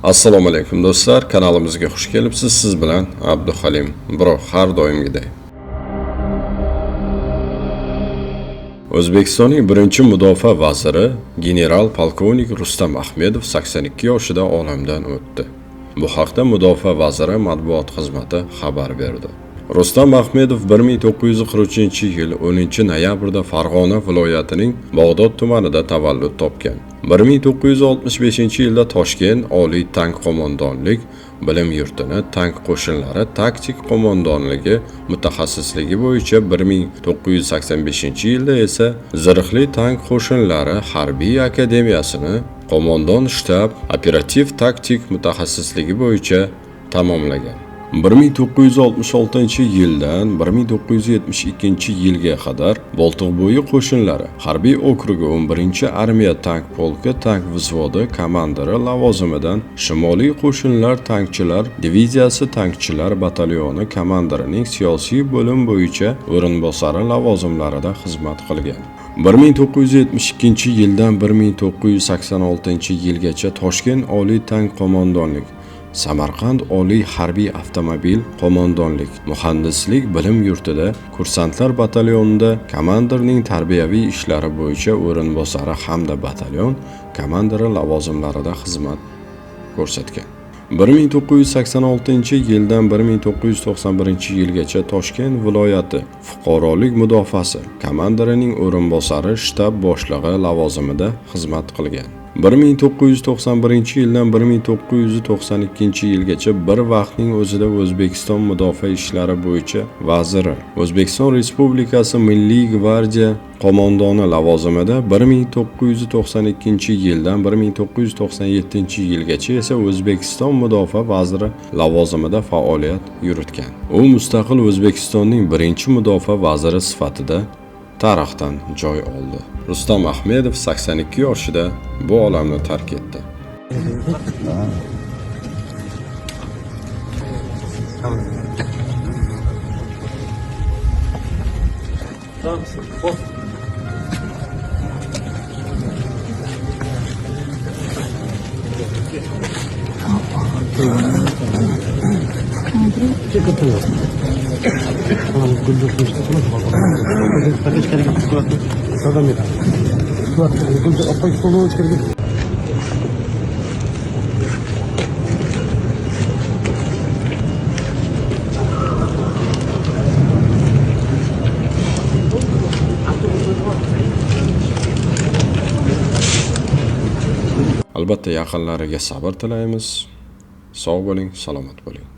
Assalomu alaykum do'stlar, kanalimizga xush kelibsiz. Siz bilan Abduhalim Bro har doimgidek. O'zbekistonning birinchi mudofaa vaziri general-polkovnik Rustam Ahmedov 82 yoshida olamdan o'tdi. Bu haqda mudofaa vaziri matbuot xizmati xabar berdi. Rustam Ahmedov 1943-yil 10-noyabrda Farg'ona viloyatining Bog'dod tumanida tavallud topgan. 1965-yilda Toshkent Oliy tank qo'mondonlik bilim yurtini tank qo'shinlari taktik qo'mondonligi mutaxassisligi bo'yicha 1985-yilda esa Zirhli tank qo'shinlari harbiy akademiyasini qo'mondon shtab operativ taktik mutaxassisligi bo'yicha tamomlagan. 1966-yildan 1972-yilga qadar Boltiqbo'yi qo'shinlari harbiy okrugi 11-armiya tank polki tank vzvodi komandiri lavozimidan Shimoliy qo'shinlar tankchilar diviziyasi tankchilar batalyoni komandirining siyosiy bo'lim bo'yicha o'rinbosari lavozimlarida xizmat qilgan. 1972-yildan 1986-yilgacha Toshkent Oliy tank qo'mondonlik, Samarqand Oliy harbiy avtomobil qo'mondonlik, muhandislik bilim yurtida kursantlar batalyonida komandirning tarbiyaviy ishlari bo'yicha o'rinbosari hamda batalyon komandiri lavozimlarida xizmat ko'rsatgan. 1986-yildan 1991-yilgacha Toshkent viloyati fuqarolik mudofaasi komandirining o'rinbosari shtab boshlig'i lavozimida xizmat qilgan. 1991-yildan 1992-yilgacha bir vaqtning o'zida O'zbekiston mudofaa ishlari bo'yicha vaziri, O'zbekiston Respublikasi Milliy gvardiya qo'mondoni lavozimida 1992-yildan 1997-yilgacha esa O'zbekiston mudofaa vaziri lavozimida faoliyat yuritgan. U mustaqil O'zbekistonning birinchi mudofaa vaziri sifatida tarixdan joy oldi. Rustam Ahmedov 82 yoshida bu olamni tark etdi. Albatta yaqinlariga sabr tilaymiz. Sog' bo'ling, salomat bo'ling.